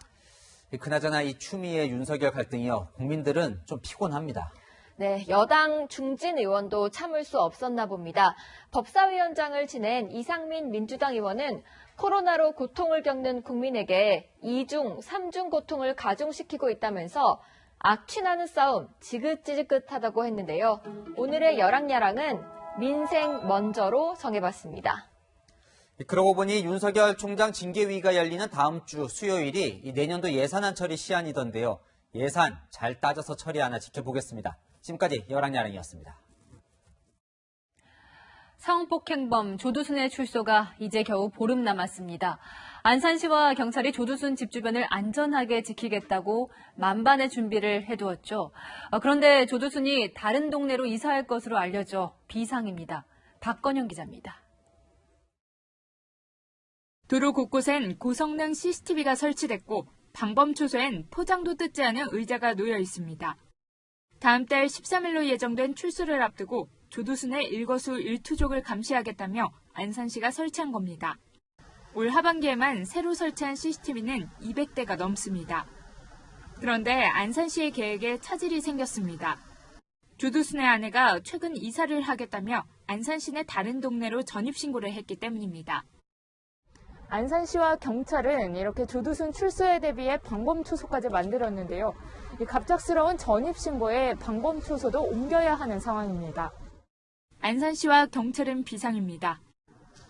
그나저나 이 추미애 윤석열 갈등이요. 국민들은 좀 피곤합니다. 네, 여당 중진 의원도 참을 수 없었나 봅니다. 법사위원장을 지낸 이상민 민주당 의원은 코로나로 고통을 겪는 국민에게 2중, 3중 고통을 가중시키고 있다면서 악취나는 싸움, 지긋지긋하다고 했는데요. 오늘의 여랑야랑은 민생 먼저로 정해봤습니다. 그러고 보니 윤석열 총장 징계위가 열리는 다음 주 수요일이 이 내년도 예산안 처리 시한이던데요. 예산 잘 따져서 처리하나 지켜보겠습니다. 지금까지 여랑야랑이었습니다. 성폭행범 조두순의 출소가 이제 겨우 보름 남았습니다. 안산시와 경찰이 조두순 집 주변을 안전하게 지키겠다고 만반의 준비를 해두었죠. 그런데 조두순이 다른 동네로 이사할 것으로 알려져 비상입니다. 박건영 기자입니다. 도로 곳곳엔 고성능 CCTV가 설치됐고 방범 초소엔 포장도 뜯지 않은 의자가 놓여 있습니다. 다음 달 13일로 예정된 출소를 앞두고 조두순의 일거수 일투족을 감시하겠다며 안산시가 설치한 겁니다. 올 하반기에만 새로 설치한 CCTV는 200대가 넘습니다. 그런데 안산시의 계획에 차질이 생겼습니다. 조두순의 아내가 최근 이사를 하겠다며 안산시 내 다른 동네로 전입신고를 했기 때문입니다. 안산시와 경찰은 이렇게 조두순 출소에 대비해 방범초소까지 만들었는데요. 이 갑작스러운 전입신고에 방범초소도 옮겨야 하는 상황입니다. 안산시와 경찰은 비상입니다.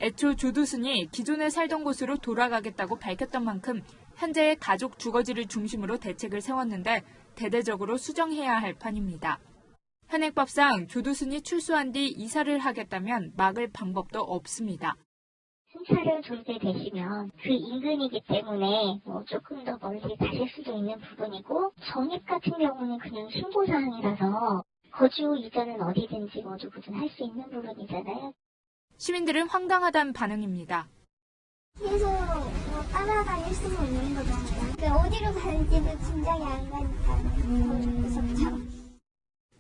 애초 조두순이 기존에 살던 곳으로 돌아가겠다고 밝혔던 만큼 현재의 가족 주거지를 중심으로 대책을 세웠는데 대대적으로 수정해야 할 판입니다. 현행법상 조두순이 출소한 뒤 이사를 하겠다면 막을 방법도 없습니다. 순찰을 존재되시면 그 인근이기 때문에 조금 더 멀리 가실 수도 있는 부분이고 전입 같은 경우는 그냥 신고사항이라서 거주 이전은 어디든지 누구든 할 수 있는 부분이잖아요. 시민들은 황당하다는 반응입니다. 계속 따라다닐 수는 있는 거잖아요. 어디로 가는지도 짐작이 안 가니까 무섭죠.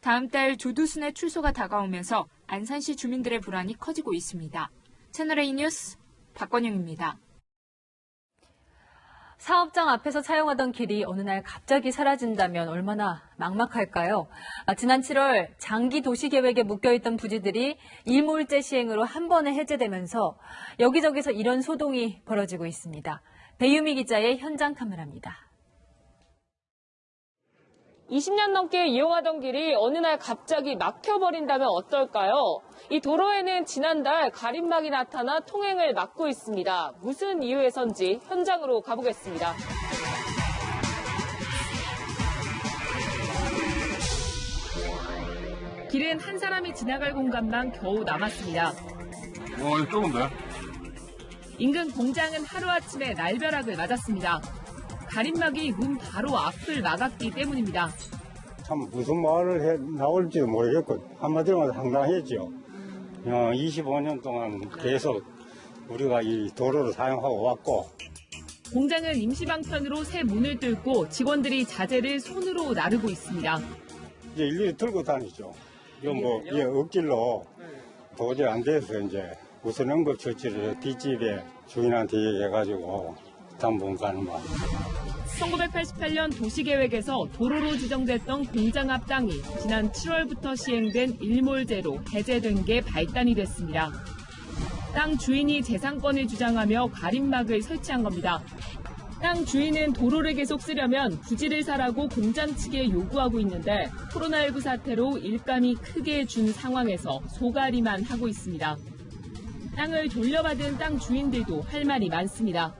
다음 달 조두순의 출소가 다가오면서 안산시 주민들의 불안이 커지고 있습니다. 채널A 뉴스 박건영입니다. 사업장 앞에서 사용하던 길이 어느 날 갑자기 사라진다면 얼마나 막막할까요? 지난 7월 장기 도시계획에 묶여있던 부지들이 일몰제 시행으로 한 번에 해제되면서 여기저기서 이런 소동이 벌어지고 있습니다. 배유미 기자의 현장 카메라입니다. 20년 넘게 이용하던 길이 어느 날 갑자기 막혀버린다면 어떨까요? 이 도로에는 지난달 가림막이 나타나 통행을 막고 있습니다. 무슨 이유에선지 현장으로 가보겠습니다. 길은 한 사람이 지나갈 공간만 겨우 남았습니다. 이거 좁은데? 인근 공장은 하루아침에 날벼락을 맞았습니다. 가림막이 문 바로 앞을 막았기 때문입니다. 참 무슨 말을 나올지도 모르겠고 한마디로 황당했죠. 25년 동안 계속 우리가 이 도로를 사용하고 왔고 공장은 임시방편으로 새 문을 뚫고 직원들이 자재를 손으로 나르고 있습니다. 이제 일일이 들고 다니죠. 이건 억질로 도저히 안 돼서 이제 우선 응급 처치를 뒷집에 주인한테 얘기해가지고 당분간은 1988년 도시계획에서 도로로 지정됐던 공장 앞 땅이 지난 7월부터 시행된 일몰제로 해제된 게 발단이 됐습니다. 땅 주인이 재산권을 주장하며 가림막을 설치한 겁니다. 땅 주인은 도로를 계속 쓰려면 부지를 사라고 공장 측에 요구하고 있는데 코로나19 사태로 일감이 크게 준 상황에서 소가리만 하고 있습니다. 땅을 돌려받은 땅 주인들도 할 말이 많습니다.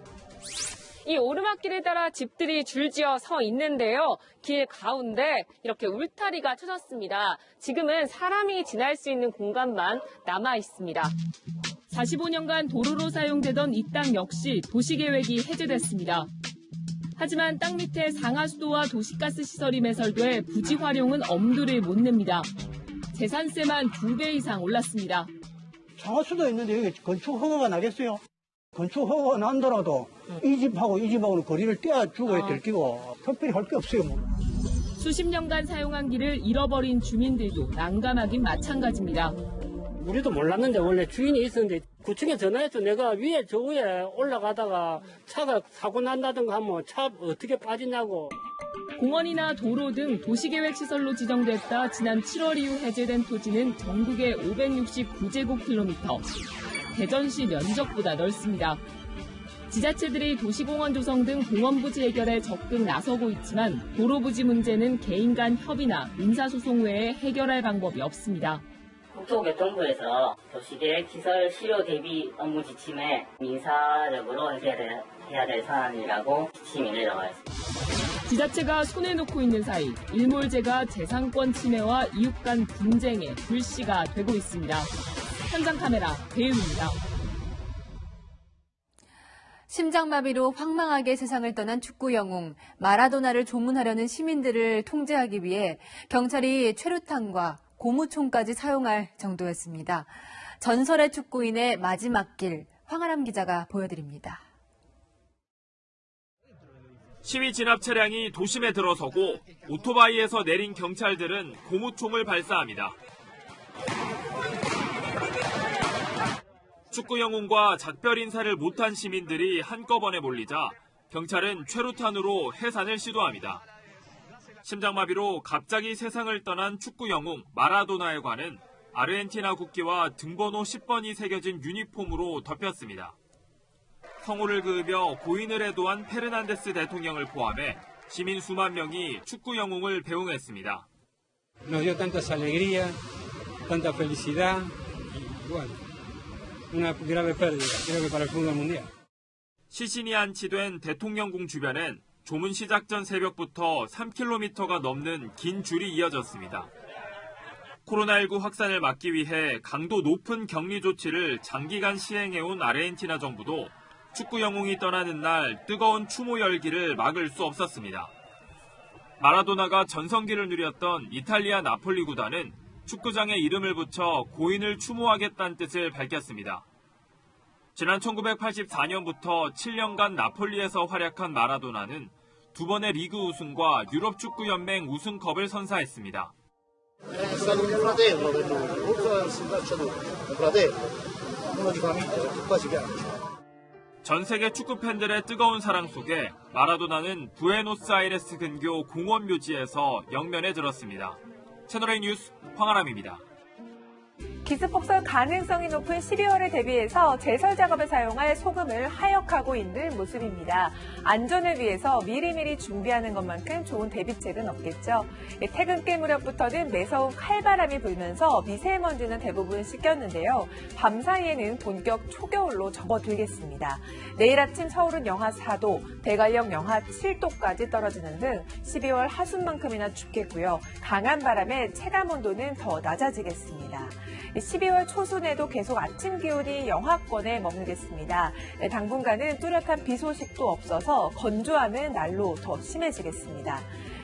이 오르막길에 따라 집들이 줄지어 서 있는데요. 길 가운데 이렇게 울타리가 쳐졌습니다. 지금은 사람이 지날 수 있는 공간만 남아 있습니다. 45년간 도로로 사용되던 이 땅 역시 도시계획이 해제됐습니다. 하지만 땅 밑에 상하수도와 도시가스 시설이 매설돼 부지 활용은 엄두를 못 냅니다. 재산세만 2배 이상 올랐습니다. 상하수도 있는데 여기 건축 허가가 나겠어요? 건축 허가가 난더라도 이 집하고는 거리를 떼어주고 될 끼고 특별히 할 게 없어요. 뭐. 수십 년간 사용한 길을 잃어버린 주민들도 난감하긴 마찬가지입니다. 우리도 몰랐는데 원래 주인이 있었는데 구청에 전화해서 내가 저 위에 올라가다가 차가 사고 난다든가 하면 차 어떻게 빠지냐고. 공원이나 도로 등 도시계획시설로 지정됐다 지난 7월 이후 해제된 토지는 전국의 569제곱킬로미터, 대전시 면적보다 넓습니다. 지자체들이 도시공원 조성 등 공원부지 해결에 적극 나서고 있지만 도로부지 문제는 개인 간 협의나 민사소송 외에 해결할 방법이 없습니다. 국토교통부에서 도시계획 시설 실효 대비 업무 지침에 민사적으로 해야 될 사안이라고 지침이 내려와 있습니다. 지자체가 손에 놓고 있는 사이 일몰제가 재산권 침해와 이웃 간 분쟁의 불씨가 되고 있습니다. 현장 카메라 배우입니다. 심장마비로 황망하게 세상을 떠난 축구 영웅 마라도나를 조문하려는 시민들을 통제하기 위해 경찰이 최루탄과 고무총까지 사용할 정도였습니다. 전설의 축구인의 마지막 길, 황아람 기자가 보여드립니다. 시위 진압 차량이 도심에 들어서고 오토바이에서 내린 경찰들은 고무총을 발사합니다. 축구 영웅과 작별 인사를 못한 시민들이 한꺼번에 몰리자 경찰은 최루탄으로 해산을 시도합니다. 심장마비로 갑자기 세상을 떠난 축구 영웅 마라도나에 관은 아르헨티나 국기와 등번호 10번이 새겨진 유니폼으로 덮였습니다. 성호를 그으며 고인을 애도한 페르난데스 대통령을 포함해 시민 수만 명이 축구 영웅을 배웅했습니다. Nos dio tantas alegrías, tanta felicidad y bueno, una grave pérdida, creo que para el fútbol mundial. 시신이 안치된 대통령궁 주변엔 조문 시작 전 새벽부터 3km가 넘는 긴 줄이 이어졌습니다. 코로나19 확산을 막기 위해 강도 높은 격리 조치를 장기간 시행해온 아르헨티나 정부도 축구 영웅이 떠나는 날 뜨거운 추모 열기를 막을 수 없었습니다. 마라도나가 전성기를 누렸던 이탈리아 나폴리 구단은 축구장에 이름을 붙여 고인을 추모하겠다는 뜻을 밝혔습니다. 지난 1984년부터 7년간 나폴리에서 활약한 마라도나는 2번의 리그 우승과 유럽 축구 연맹 우승컵을 선사했습니다. 전 세계 축구 팬들의 뜨거운 사랑 속에 마라도나는 부에노스아이레스 근교 공원 묘지에서 영면에 들었습니다. 채널A 뉴스 황아람입니다. 기습폭설 가능성이 높은 12월을 대비해서 제설 작업에 사용할 소금을 하역하고 있는 모습입니다. 안전을 위해서 미리미리 준비하는 것만큼 좋은 대비책은 없겠죠. 퇴근길 무렵부터는 매서운 칼바람이 불면서 미세먼지는 대부분 씻겼는데요. 밤사이에는 본격 초겨울로 접어들겠습니다. 내일 아침 서울은 영하 4도, 대관령 영하 7도까지 떨어지는 등 12월 하순만큼이나 춥겠고요. 강한 바람에 체감온도는 더 낮아지겠습니다. 12월 초순에도 계속 아침 기온이 영하권에 머물겠습니다. 당분간은 뚜렷한 비 소식도 없어서 건조함은 날로 더 심해지겠습니다.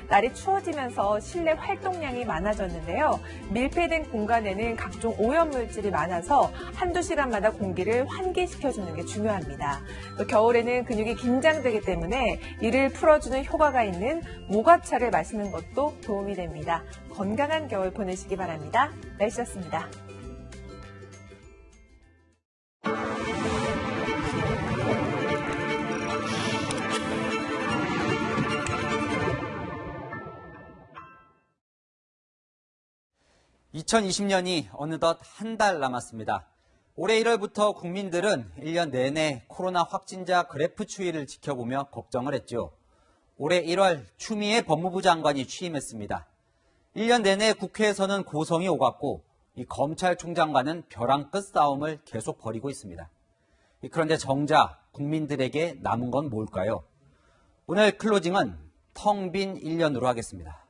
날이 추워지면서 실내 활동량이 많아졌는데요. 밀폐된 공간에는 각종 오염물질이 많아서 한두 시간마다 공기를 환기시켜주는 게 중요합니다. 또 겨울에는 근육이 긴장되기 때문에 이를 풀어주는 효과가 있는 모과차를 마시는 것도 도움이 됩니다. 건강한 겨울 보내시기 바랍니다. 날씨였습니다. (2020년이) 어느덧 한 달 남았습니다. 올해 1월부터 국민들은 1년 내내 코로나 확진자 그래프 추이를 지켜보며 걱정을 했죠. 올해 1월 추미애 법무부 장관이 취임했습니다. 1년 내내 국회에서는 고성이 오갔고 이 검찰총장과는 벼랑 끝 싸움을 계속 벌이고 있습니다. 그런데 정작 국민들에게 남은 건 뭘까요? 오늘 클로징은 텅 빈 1년으로 하겠습니다.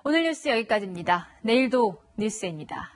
오늘 뉴스 여기까지입니다. 내일도 뉴스입니다.